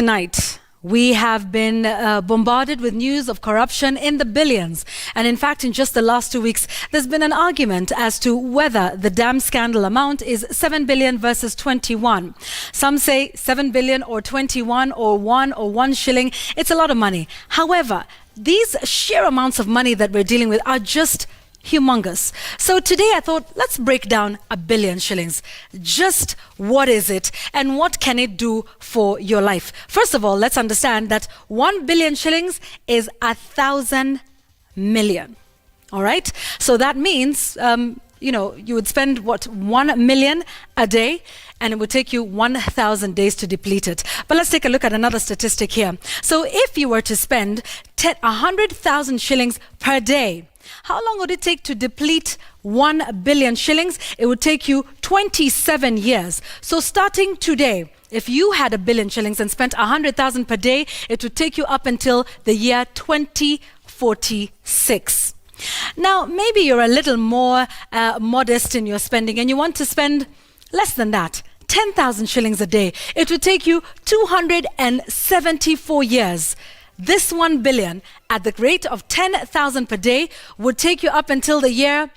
Tonight, we have been bombarded with news of corruption in the billions. And in fact, in just the last 2 weeks, there's been an argument as to whether the dam scandal amount is 7 billion versus 21. Some say 7 billion or 21 or 1 shilling. It's a lot of money. However, these sheer amounts of money that we're dealing with are just humongous. So today I thought, let's break down 1 billion shillings. Just what is it and what can it do for your life? First of all, let's understand that 1 billion shillings is 1,000 million. All right? So that means, you would spend, 1 million a day, and it would take you 1,000 days to deplete it. But let's take a look at another statistic here. So if you were to spend 100,000 shillings per day, how long would it take to deplete 1 billion shillings? It would take you 27 years. So starting today, if you had 1 billion shillings and spent 100,000 per day, it would take you up until the year 2046. Now, maybe you're a little more modest in your spending and you want to spend less than that, 10,000 shillings a day. It would take you 274 years. This 1 billion at the rate of 10,000 per day would take you up until the year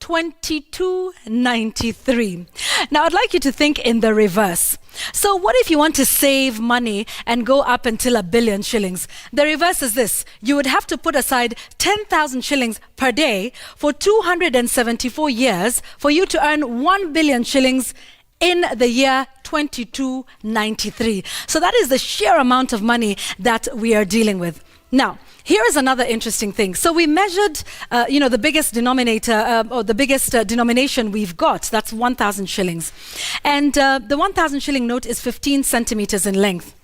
2293. Now, I'd like you to think in the reverse. So what if you want to save money and go up until 1 billion shillings? The reverse is this. You would have to put aside 10,000 shillings per day for 274 years for you to earn 1 billion shillings in the year 2293. So that is the sheer amount of money that we are dealing with. Now, here is another interesting thing. So we measured, the biggest denominator, or the biggest denomination we've got, that's 1,000 shillings. And the 1,000 shilling note is 15 centimeters in length.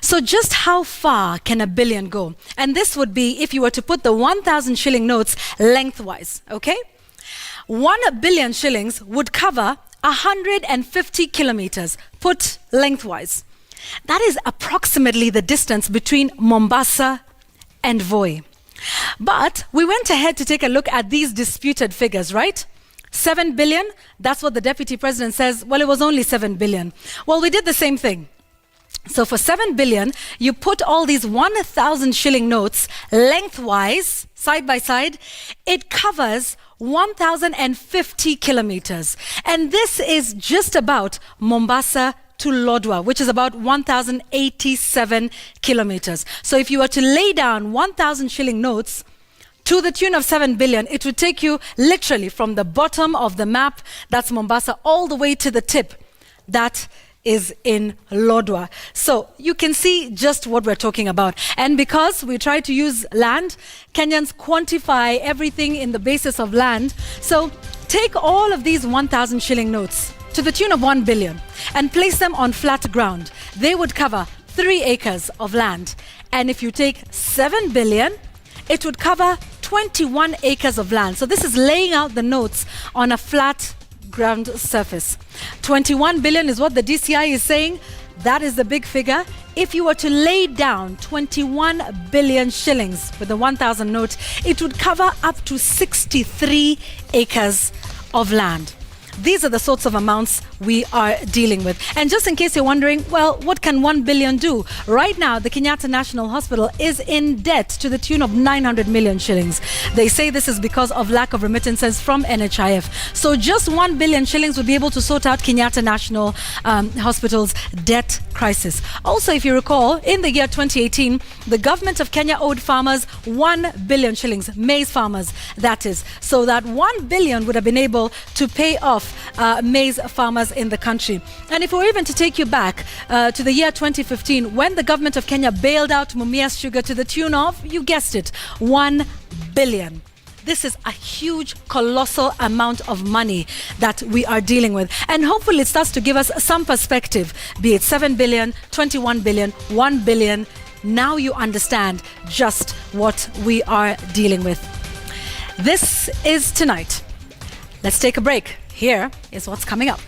So just how far can 1 billion go? And this would be if you were to put the 1,000 shilling notes lengthwise, okay? 1 billion shillings would cover 150 kilometers put lengthwise. That is approximately the distance between Mombasa and Voi. But we went ahead to take a look at these disputed figures, right? 7 billion, that's what the Deputy President says. Well, it was only 7 billion. Well, we did the same thing. So for 7 billion, you put all these 1,000 shilling notes lengthwise, side by side, it covers 1,050 kilometers. And this is just about Mombasa to Lodwar, which is about 1,087 kilometers. So if you were to lay down 1,000 shilling notes to the tune of 7 billion, it would take you literally from the bottom of the map, that's Mombasa, all the way to the tip. That is in Lodwar. So you can see just what we're talking about. And because we try to use land, Kenyans quantify everything in the basis of land. So take all of these 1,000 shilling notes to the tune of 1 billion and place them on flat ground. They would cover 3 acres of land. And if you take 7 billion, it would cover 21 acres of land. So this is laying out the notes on a flat ground surface. 21 billion is what the DCI is saying. That is the big figure. If you were to lay down 21 billion shillings with the 1,000 note, it would cover up to 63 acres of land. These are the sorts of amounts we are dealing with. And just in case you're wondering, well, what can 1 billion do? Right now, the Kenyatta National Hospital is in debt to the tune of 900 million shillings. They say this is because of lack of remittances from NHIF. So just 1 billion shillings would be able to sort out Kenyatta National Hospital's debt crisis. Also, if you recall, in the year 2018, the government of Kenya owed farmers 1 billion shillings, maize farmers, that is. So that 1 billion would have been able to pay off maize farmers in the country. And if we're even to take you back to the year 2015, when the government of Kenya bailed out Mumias Sugar to the tune of, you guessed it, 1 billion. This is a huge, colossal amount of money that we are dealing with. And hopefully it starts to give us some perspective, be it 7 billion, 21 billion, 1 billion. Now you understand just what we are dealing with. This is Tonight. Let's take a break. Here is what's coming up.